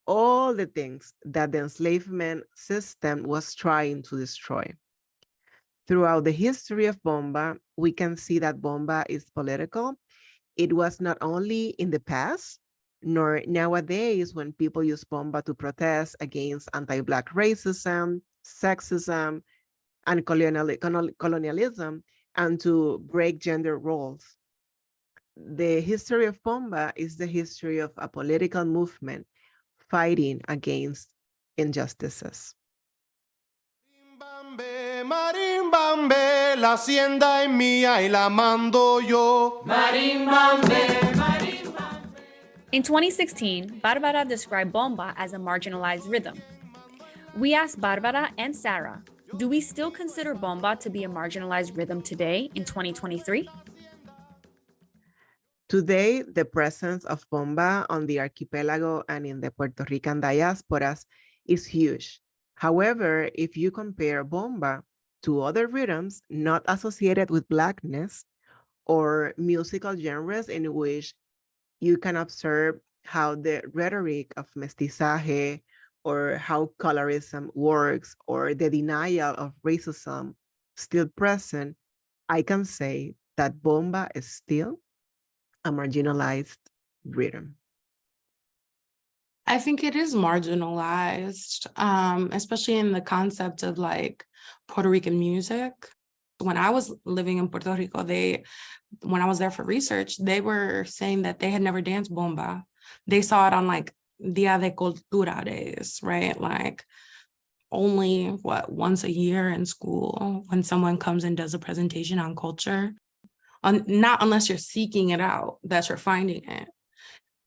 all the things that the enslavement system was trying to destroy. Throughout the history of Bomba, we can see that Bomba is political. It was not only in the past, nor nowadays when people use Bomba to protest against anti-Black racism, sexism, and colonialism, and to break gender roles. The history of Bomba is the history of a political movement fighting against injustices. Marimbambe, la hacienda es mía y la mando yo. Marimbambe, marimbambe. In 2016, Bárbara described Bomba as a marginalized rhythm. We asked Bárbara and Sarah, do we still consider Bomba to be a marginalized rhythm today in 2023? Today, the presence of Bomba on the archipelago and in the Puerto Rican diasporas is huge. However, if you compare Bomba to other rhythms not associated with Blackness or musical genres in which you can observe how the rhetoric of mestizaje or how colorism works or the denial of racism still present, I can say that Bomba is still a marginalized rhythm? I think it is marginalized, especially in the concept of like Puerto Rican music. When I was living in Puerto Rico, when I was there for research, they were saying that they had never danced bomba. They saw it on like Dia de Cultura days, right? Like only once a year in school when someone comes and does a presentation on culture. Not unless you're seeking it out, that you're finding it.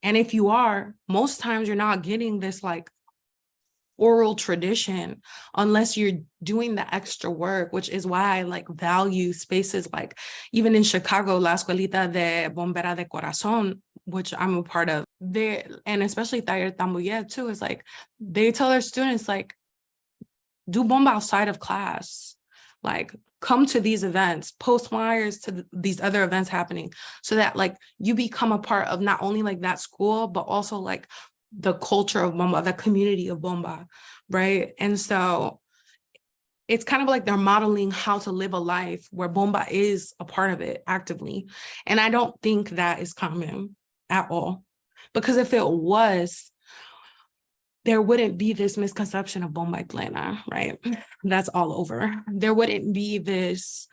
And if you are, most times you're not getting this like oral tradition unless you're doing the extra work, which is why I like value spaces like even in Chicago, La Escuelita de Bombear de Corazón, which I'm a part of, and especially Taller Tambuyé too, is like they tell their students like, do bomba outside of class. Like come to these events, post flyers to these other events happening so that like you become a part of not only like that school, but also like the culture of bomba, the community of bomba, right? And so it's kind of like they're modeling how to live a life where bomba is a part of it actively. And I don't think that is common at all. Because if it was, there wouldn't be this misconception of bomba y plena, right? That's all over. There wouldn't be this,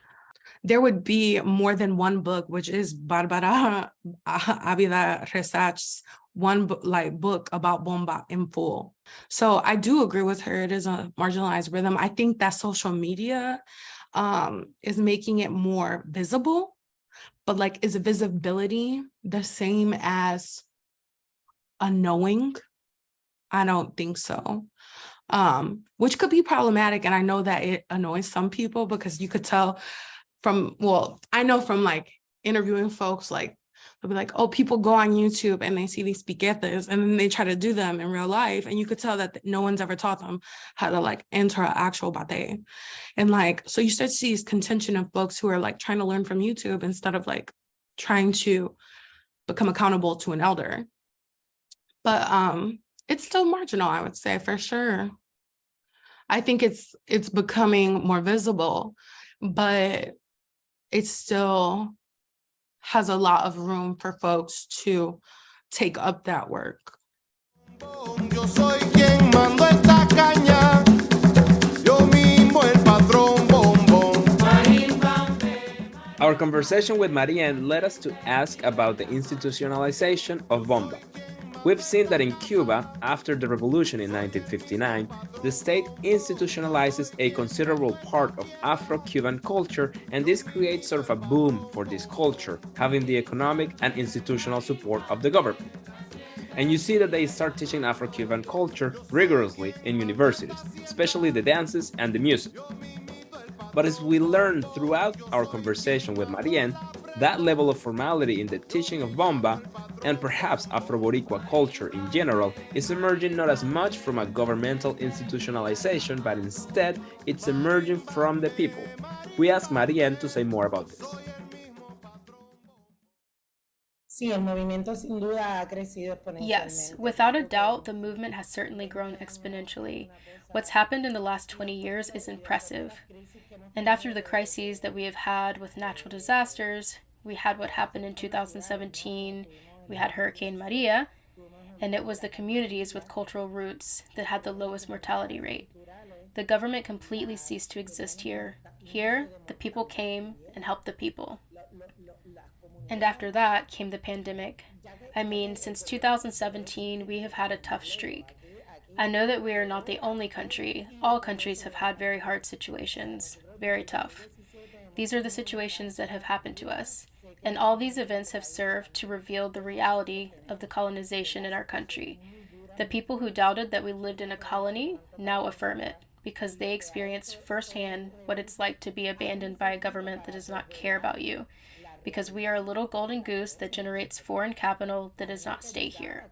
there would be more than one book, which is Bárbara Abadía-Rexach's one book about bomba in full. So I do agree with her. It is a marginalized rhythm. I think that social media is making it more visible, but like, is visibility the same as a knowing? I don't think so, which could be problematic. And I know that it annoys some people because you could tell I know from like interviewing folks, like they'll be like, oh, people go on YouTube and they see these piquetes and then they try to do them in real life. And you could tell that no one's ever taught them how to like enter an actual bate. And like, so you start to see this contention of folks who are like trying to learn from YouTube instead of like trying to become accountable to an elder. But it's still marginal, I would say, for sure. I think it's becoming more visible, but it still has a lot of room for folks to take up that work. Yo soy quien mando esta caña, yo mismo el patrón bombón. Our conversation with Marién led us to ask about the institutionalization of bomba. We've seen that in Cuba, after the revolution in 1959, the state institutionalizes a considerable part of Afro-Cuban culture, and this creates sort of a boom for this culture, having the economic and institutional support of the government. And you see that they start teaching Afro-Cuban culture rigorously in universities, especially the dances and the music. But as we learned throughout our conversation with Marién, that level of formality in the teaching of bomba, and perhaps Afro-Boricua culture in general, is emerging not as much from a governmental institutionalization, but instead it's emerging from the people. We asked Marién to say more about this. Yes, without a doubt, the movement has certainly grown exponentially. What's happened in the last 20 years is impressive. And after the crises that we have had with natural disasters, we had what happened in 2017, we had Hurricane Maria, and it was the communities with cultural roots that had the lowest mortality rate. The government completely ceased to exist here. Here, the people came and helped the people. And after that came the pandemic. I mean, since 2017, we have had a tough streak. I know that we are not the only country. All countries have had very hard situations, very tough. These are the situations that have happened to us. And all these events have served to reveal the reality of the colonization in our country. The people who doubted that we lived in a colony now affirm it, because they experienced firsthand what it's like to be abandoned by a government that does not care about you, because we are a little golden goose that generates foreign capital that does not stay here.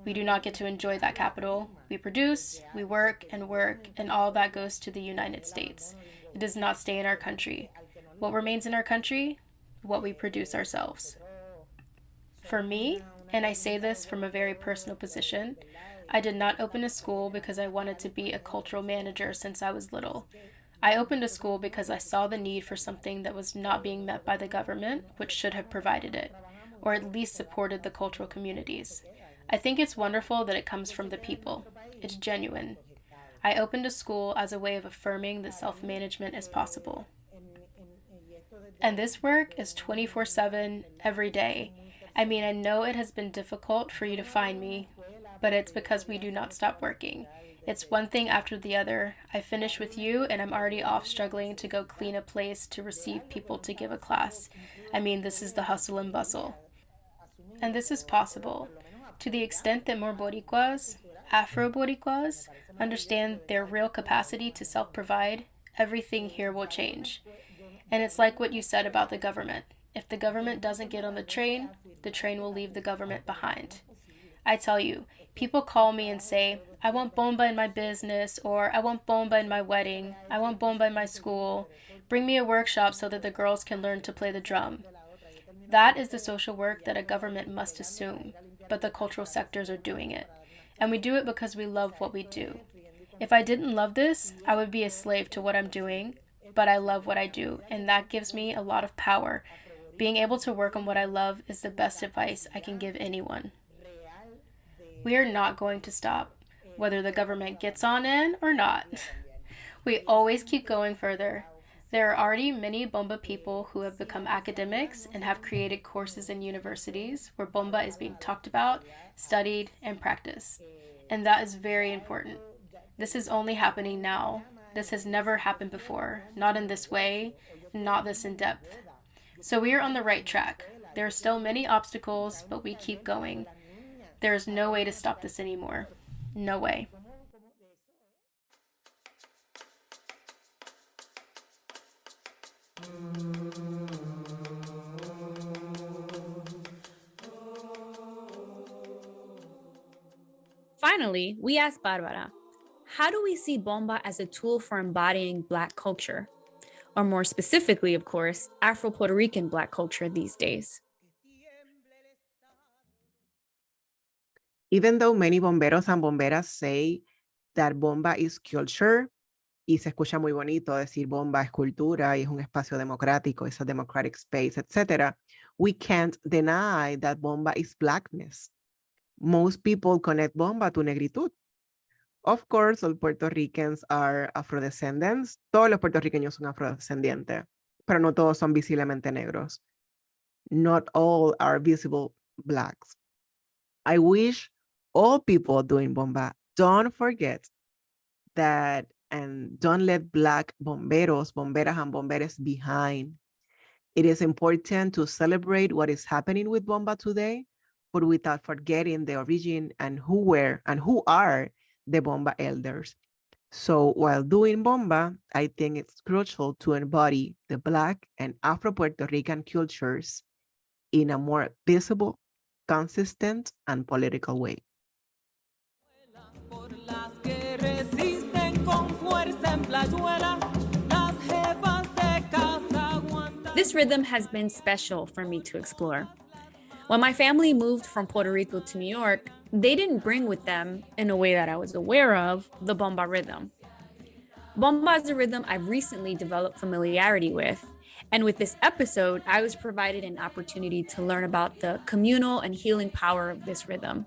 We do not get to enjoy that capital. We produce, we work, and all that goes to the United States. It does not stay in our country. What remains in our country? What we produce ourselves. For me, and I say this from a very personal position, I did not open a school because I wanted to be a cultural manager since I was little. I opened a school because I saw the need for something that was not being met by the government, which should have provided it. or at least supported the cultural communities. I think it's wonderful that it comes from the people. It's genuine. I opened a school as a way of affirming that self-management is possible. And this work is 24/7 every day. I mean, I know it has been difficult for you to find me, but it's because we do not stop working. It's one thing after the other. I finish with you and I'm already off struggling to go clean a place to receive people to give a class. I mean, this is the hustle and bustle. And this is possible to the extent that more Boricuas, Afro-Boricuas, understand their real capacity to self-provide, everything here will change. And it's like what you said about the government. If the government doesn't get on the train will leave the government behind. I tell you, people call me and say, I want bomba in my business, or I want bomba in my wedding, I want bomba in my school, bring me a workshop so that the girls can learn to play the drum. That is the social work that a government must assume, but the cultural sectors are doing it. And we do it because we love what we do. If I didn't love this, I would be a slave to what I'm doing, but I love what I do, and that gives me a lot of power. Being able to work on what I love is the best advice I can give anyone. We are not going to stop, whether the government gets on in or not. We always keep going further. There are already many Bomba people who have become academics and have created courses in universities where Bomba is being talked about, studied, and practiced. And that is very important. This is only happening now. This has never happened before, not in this way, not this in depth. So we are on the right track. There are still many obstacles, but we keep going. There is no way to stop this anymore. No way. Finally, we asked Bárbara, how do we see Bomba as a tool for embodying Black culture? Or more specifically, of course, Afro-Puerto Rican Black culture these days? Even though many bomberos and bomberas say that Bomba is culture, y se escucha muy bonito decir Bomba es cultura y es un espacio democrático, it's a democratic space, etc., we can't deny that Bomba is Blackness. Most people connect Bomba to negritud. Of course, all Puerto Ricans are afrodescendants. Todos los puertorriqueños son afrodescendientes, pero no todos son visiblemente negros. Not all are visible Blacks. I wish all people doing Bomba don't forget that and don't let Black bomberos, bomberas, and bomberes behind. It is important to celebrate what is happening with Bomba today, but without forgetting the origin and who were and who are the Bomba elders. So while doing Bomba, I think it's crucial to embody the Black and Afro-Puerto Rican cultures in a more visible, consistent, and political way. This rhythm has been special for me to explore. When my family moved from Puerto Rico to New York, they didn't bring with them, in a way that I was aware of, the Bomba rhythm. Bomba is a rhythm I've recently developed familiarity with, and with this episode, I was provided an opportunity to learn about the communal and healing power of this rhythm.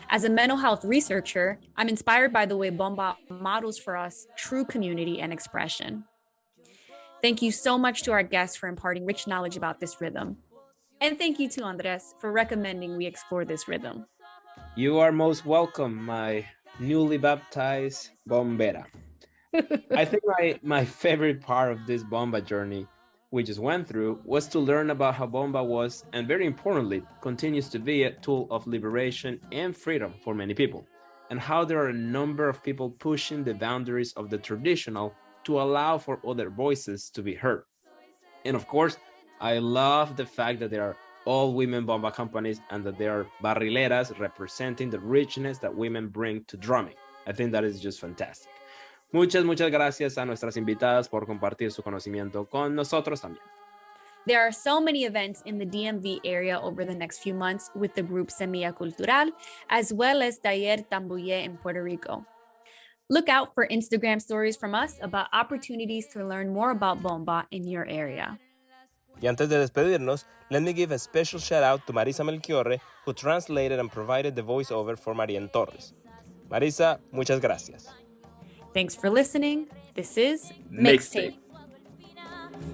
As a mental health researcher, I'm inspired by the way Bomba models for us true community and expression. Thank you so much to our guests for imparting rich knowledge about this rhythm. And thank you to Andres for recommending we explore this rhythm. You are most welcome, my newly baptized bombera. I think my favorite part of this Bomba journey we just went through was to learn about how Bomba was, and very importantly, continues to be a tool of liberation and freedom for many people, and how there are a number of people pushing the boundaries of the traditional to allow for other voices to be heard. And of course, I love the fact that there are all women Bomba companies and that there are barrileras representing the richness that women bring to drumming. I think that is just fantastic. Muchas gracias a nuestras invitadas por compartir su conocimiento con nosotros también. There are so many events in the DMV area over the next few months with the group Semilla Cultural, as well as Taller Tambuyé in Puerto Rico. Look out for Instagram stories from us about opportunities to learn more about Bomba in your area. Y antes de despedirnos, let me give a special shout out to Marisa Melchiorre, who translated and provided the voiceover for Marién Torres. Marisa, muchas gracias. Thanks for listening. This is Mixtape.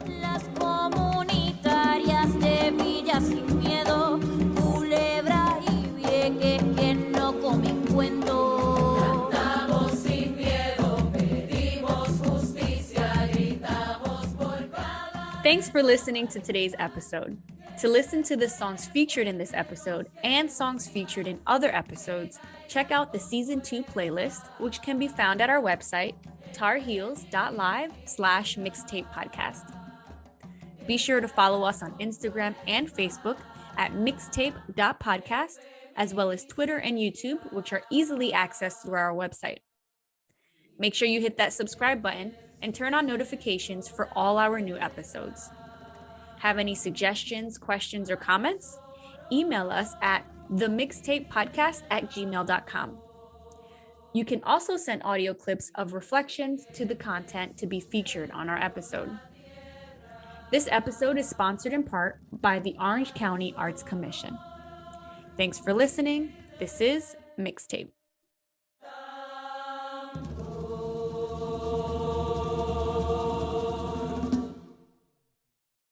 Las comunitarias de Villa Sin Miedo, Culebra y Vieques que no comen cuento. Cantamos sin miedo, pedimos justicia, gritamos por cada... Thanks for listening to today's episode. To listen to the songs featured in this episode and songs featured in other episodes, check out the Season 2 playlist, which can be found at our website, tarheels.live/mixtapepodcast. Be sure to follow us on Instagram and Facebook at mixtape.podcast, as well as Twitter and YouTube, which are easily accessed through our website. Make sure you hit that subscribe button and turn on notifications for all our new episodes. Have any suggestions, questions, or comments? Email us at themixtapepodcast@gmail.com. You can also send audio clips of reflections to the content to be featured on our episode. This episode is sponsored in part by the Orange County Arts Commission. Thanks for listening. This is Mixtape.